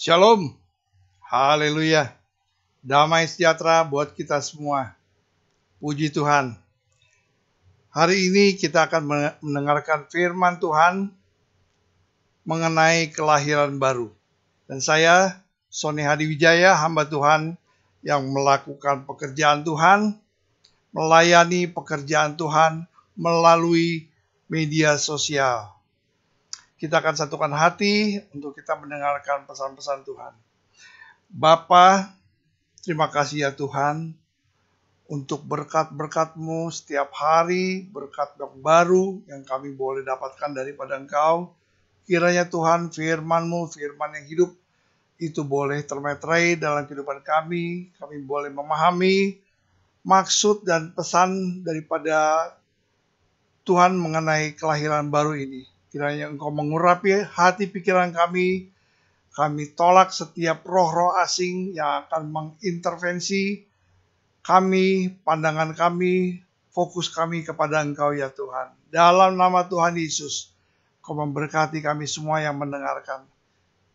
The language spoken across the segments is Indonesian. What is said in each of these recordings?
Shalom, haleluya, damai sejahtera buat kita semua. Puji Tuhan. Hari ini kita akan mendengarkan firman Tuhan mengenai kelahiran baru. Dan saya, Sony Hadiwijaya, hamba Tuhan yang melakukan pekerjaan Tuhan, melayani pekerjaan Tuhan melalui media sosial. Kita akan satukan hati untuk kita mendengarkan pesan-pesan Tuhan. Bapa, terima kasih ya Tuhan untuk berkat-berkat-Mu setiap hari, berkat yang baru yang kami boleh dapatkan daripada Engkau. Kiranya Tuhan firman-Mu, firman yang hidup, itu boleh termeterai dalam kehidupan kami. Kami boleh memahami maksud dan pesan daripada Tuhan mengenai kelahiran baru ini. Kiranya Engkau mengurapi hati pikiran kami. Kami tolak setiap roh-roh asing yang akan mengintervensi kami, pandangan kami, fokus kami kepada Engkau ya Tuhan. Dalam nama Tuhan Yesus, Kau memberkati kami semua yang mendengarkan.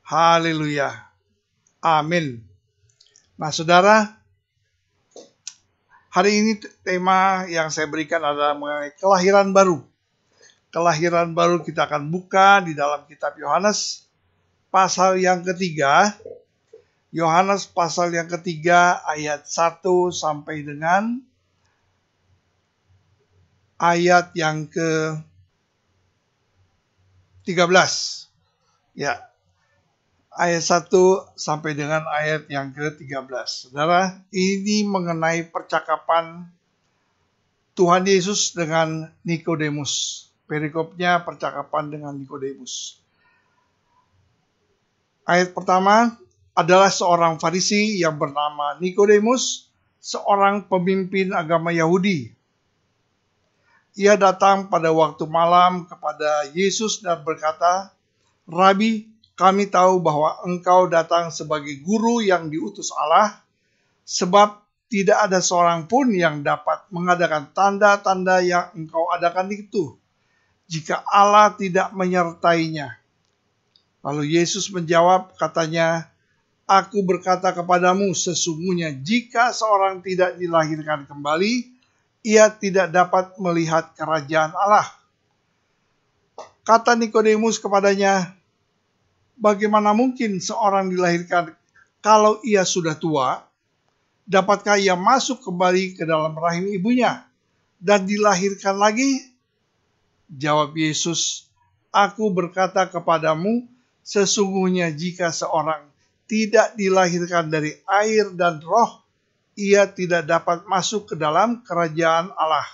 Haleluya. Amin. Nah saudara, hari ini tema yang saya berikan adalah mengenai kelahiran baru. Kelahiran baru kita akan buka di dalam kitab Yohanes pasal yang ketiga. Yohanes pasal yang ketiga ayat 1 sampai dengan ayat yang ke-13. Ya, ayat 1 sampai dengan ayat yang ke-13. Saudara, ini mengenai percakapan Tuhan Yesus dengan Nikodemus. Perikopnya percakapan dengan Nikodemus. Ayat pertama adalah seorang Farisi yang bernama Nikodemus, seorang pemimpin agama Yahudi. Ia datang pada waktu malam kepada Yesus dan berkata, "Rabi, kami tahu bahwa engkau datang sebagai guru yang diutus Allah, sebab tidak ada seorang pun yang dapat mengadakan tanda-tanda yang engkau adakan itu, jika Allah tidak menyertainya." Lalu Yesus menjawab, katanya, "Aku berkata kepadamu, sesungguhnya jika seorang tidak dilahirkan kembali, ia tidak dapat melihat kerajaan Allah." Kata Nikodemus kepadanya, "Bagaimana mungkin seorang dilahirkan kalau ia sudah tua? Dapatkah ia masuk kembali ke dalam rahim ibunya dan dilahirkan lagi?" Jawab Yesus, "Aku berkata kepadamu, sesungguhnya jika seorang tidak dilahirkan dari air dan roh, ia tidak dapat masuk ke dalam kerajaan Allah.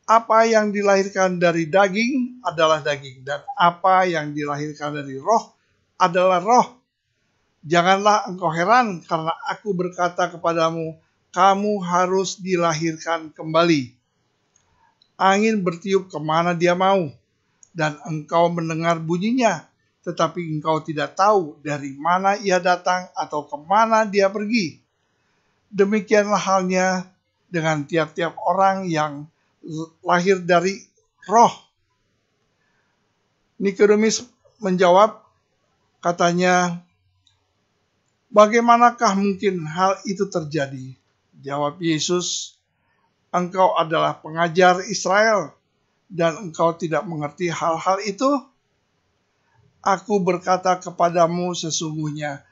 Apa yang dilahirkan dari daging adalah daging, dan apa yang dilahirkan dari roh adalah roh. Janganlah engkau heran karena aku berkata kepadamu, kamu harus dilahirkan kembali. Angin bertiup kemana dia mau, dan engkau mendengar bunyinya, tetapi engkau tidak tahu dari mana ia datang atau kemana dia pergi. Demikianlah halnya dengan tiap-tiap orang yang lahir dari roh." Nikodemus menjawab, katanya, "Bagaimanakah mungkin hal itu terjadi?" Jawab Yesus, "Engkau adalah pengajar Israel, dan engkau tidak mengerti hal-hal itu? Aku berkata kepadamu, sesungguhnya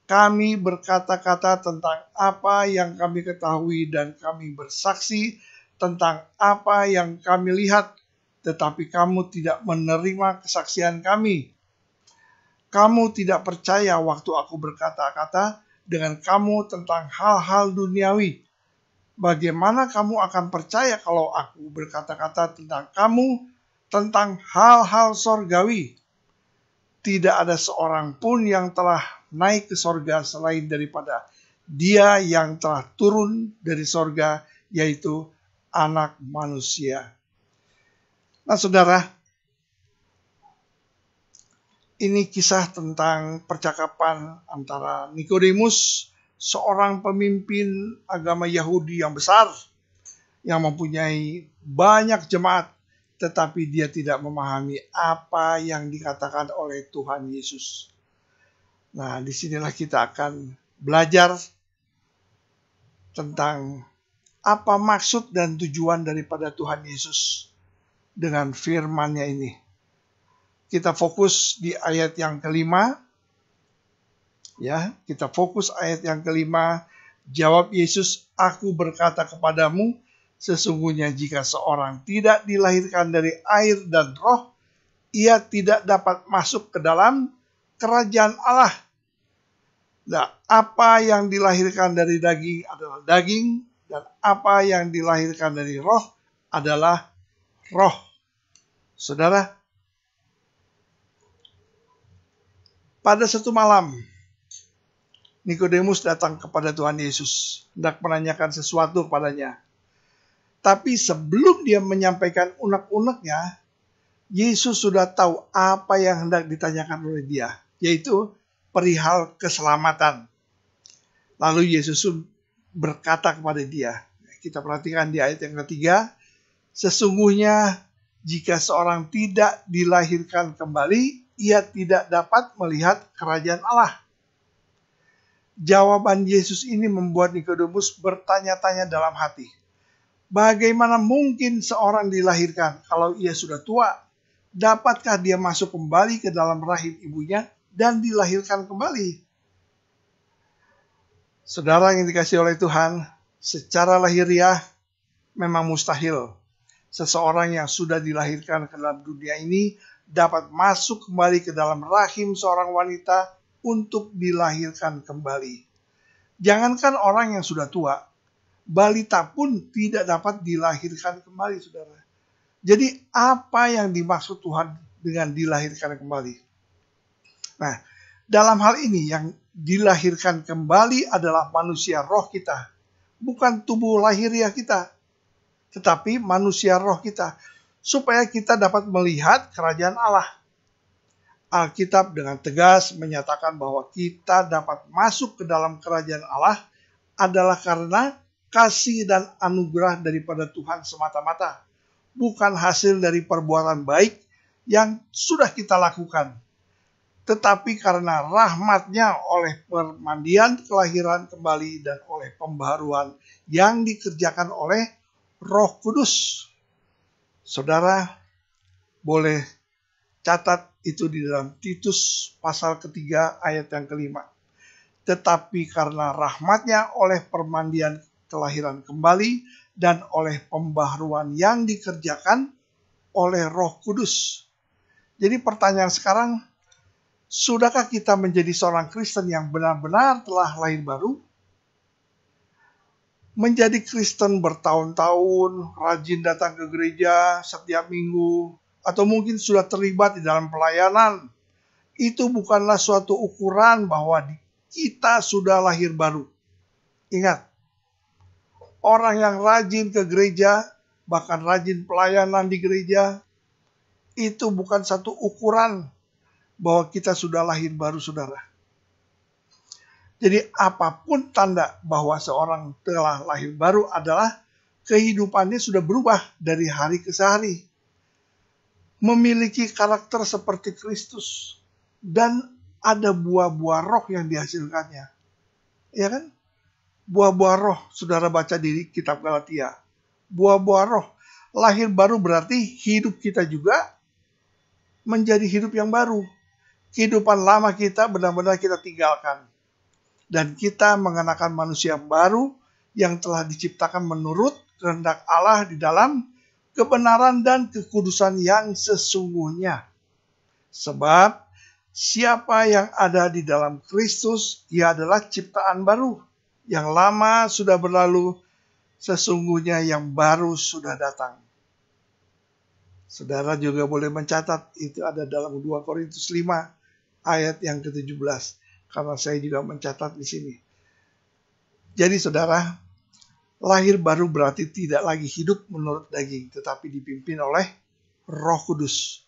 kami berkata-kata tentang apa yang kami ketahui dan kami bersaksi tentang apa yang kami lihat, tetapi kamu tidak menerima kesaksian kami. Kamu tidak percaya waktu aku berkata-kata dengan kamu tentang hal-hal duniawi. Bagaimana kamu akan percaya kalau aku berkata-kata tentang kamu tentang hal-hal sorgawi? Tidak ada seorang pun yang telah naik ke sorga selain daripada Dia yang telah turun dari sorga, yaitu Anak Manusia." Nah saudara, ini kisah tentang percakapan antara Nikodemus, seorang pemimpin agama Yahudi yang besar, yang mempunyai banyak jemaat, tetapi dia tidak memahami apa yang dikatakan oleh Tuhan Yesus. Nah, disinilah kita akan belajar tentang apa maksud dan tujuan daripada Tuhan Yesus dengan firman-Nya ini. Kita fokus di ayat yang kelima. Ya, kita fokus ayat yang kelima. Jawab Yesus, "Aku berkata kepadamu, sesungguhnya jika seorang tidak dilahirkan dari air dan roh, ia tidak dapat masuk ke dalam kerajaan Allah." Nah, apa yang dilahirkan dari daging adalah daging, dan apa yang dilahirkan dari roh adalah roh. Saudara, pada satu malam, Nikodemus datang kepada Tuhan Yesus, hendak menanyakan sesuatu kepadanya. Tapi sebelum dia menyampaikan unek-uneknya, Yesus sudah tahu apa yang hendak ditanyakan oleh dia, yaitu perihal keselamatan. Lalu Yesus berkata kepada dia, kita perhatikan di ayat yang ketiga, "Sesungguhnya jika seorang tidak dilahirkan kembali, ia tidak dapat melihat kerajaan Allah." Jawaban Yesus ini membuat Nikodemus bertanya-tanya dalam hati. Bagaimana mungkin seorang dilahirkan kalau ia sudah tua? Dapatkah dia masuk kembali ke dalam rahim ibunya dan dilahirkan kembali? Saudara yang dikasihi oleh Tuhan, secara lahiriah memang mustahil seseorang yang sudah dilahirkan ke dalam dunia ini dapat masuk kembali ke dalam rahim seorang wanita untuk dilahirkan kembali. Jangankan orang yang sudah tua, balita pun tidak dapat dilahirkan kembali, saudara. Jadi apa yang dimaksud Tuhan dengan dilahirkan kembali? Nah, dalam hal ini yang dilahirkan kembali adalah manusia roh kita. Bukan tubuh lahiriah kita, tetapi manusia roh kita. Supaya kita dapat melihat kerajaan Allah. Alkitab dengan tegas menyatakan bahwa kita dapat masuk ke dalam kerajaan Allah adalah karena kasih dan anugerah daripada Tuhan semata-mata. Bukan hasil dari perbuatan baik yang sudah kita lakukan. Tetapi karena rahmat-Nya oleh permandian kelahiran kembali dan oleh pembaharuan yang dikerjakan oleh Roh Kudus. Saudara boleh catat itu di dalam Titus pasal ketiga ayat yang kelima. Tetapi karena rahmat-Nya oleh permandian kelahiran kembali dan oleh pembaharuan yang dikerjakan oleh Roh Kudus. Jadi pertanyaan sekarang, sudahkah kita menjadi seorang Kristen yang benar-benar telah lahir baru? Menjadi Kristen bertahun-tahun, rajin datang ke gereja setiap minggu, atau mungkin sudah terlibat di dalam pelayanan, itu bukanlah suatu ukuran bahwa kita sudah lahir baru. Ingat, orang yang rajin ke gereja, bahkan rajin pelayanan di gereja, itu bukan satu ukuran bahwa kita sudah lahir baru, saudara. Jadi apapun tanda bahwa seorang telah lahir baru adalah kehidupannya sudah berubah dari hari ke hari. Memiliki karakter seperti Kristus. Dan ada buah-buah roh yang dihasilkannya. Ya kan? Buah-buah roh, saudara baca di kitab Galatia. Buah-buah roh. Lahir baru berarti hidup kita juga menjadi hidup yang baru. Kehidupan lama kita benar-benar kita tinggalkan. Dan kita mengenakan manusia baru yang telah diciptakan menurut kehendak Allah di dalam kebenaran dan kekudusan yang sesungguhnya. Sebab siapa yang ada di dalam Kristus, ia adalah ciptaan baru. Yang lama sudah berlalu, sesungguhnya yang baru sudah datang. Saudara juga boleh mencatat, itu ada dalam 2 Korintus 5 ayat yang ke-17. Karena saya juga mencatat di sini. Jadi saudara, lahir baru berarti tidak lagi hidup menurut daging, tetapi dipimpin oleh Roh Kudus.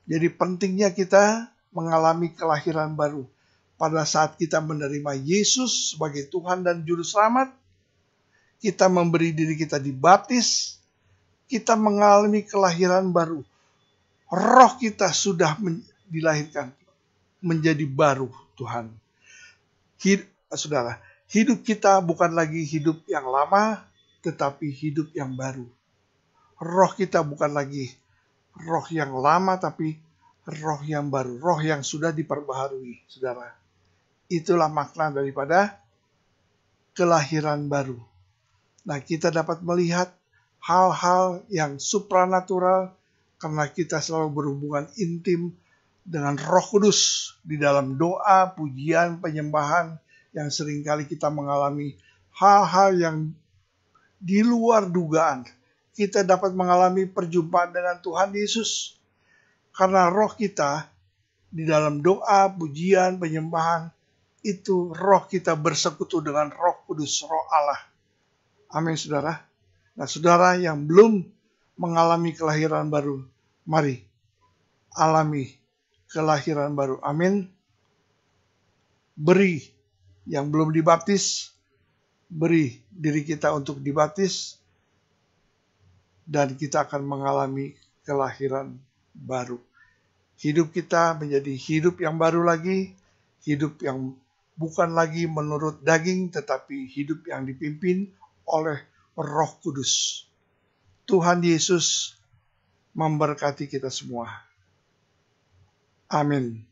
Jadi pentingnya kita mengalami kelahiran baru. Pada saat kita menerima Yesus sebagai Tuhan dan Juru Selamat, kita memberi diri kita dibaptis, kita mengalami kelahiran baru. Roh kita sudah dilahirkan menjadi baru Tuhan. Saudara, hidup kita bukan lagi hidup yang lama, tetapi hidup yang baru. Roh kita bukan lagi roh yang lama, tapi roh yang baru, roh yang sudah diperbaharui, saudara. Itulah makna daripada kelahiran baru. Nah, kita dapat melihat hal-hal yang supranatural karena kita selalu berhubungan intim dengan Roh Kudus di dalam doa, pujian, penyembahan yang seringkali kita mengalami hal-hal yang di luar dugaan. Kita dapat mengalami perjumpaan dengan Tuhan Yesus karena roh kita di dalam doa, pujian, penyembahan itu roh kita bersekutu dengan Roh Kudus, Roh Allah. Amin, saudara. Nah, saudara yang belum mengalami kelahiran baru, mari alami kelahiran baru. Amin. Beri yang belum dibaptis, beri diri kita untuk dibaptis, dan kita akan mengalami kelahiran baru. Hidup kita menjadi hidup yang baru lagi, hidup yang bukan lagi menurut daging, tetapi hidup yang dipimpin oleh Roh Kudus. Tuhan Yesus memberkati kita semua. Amin.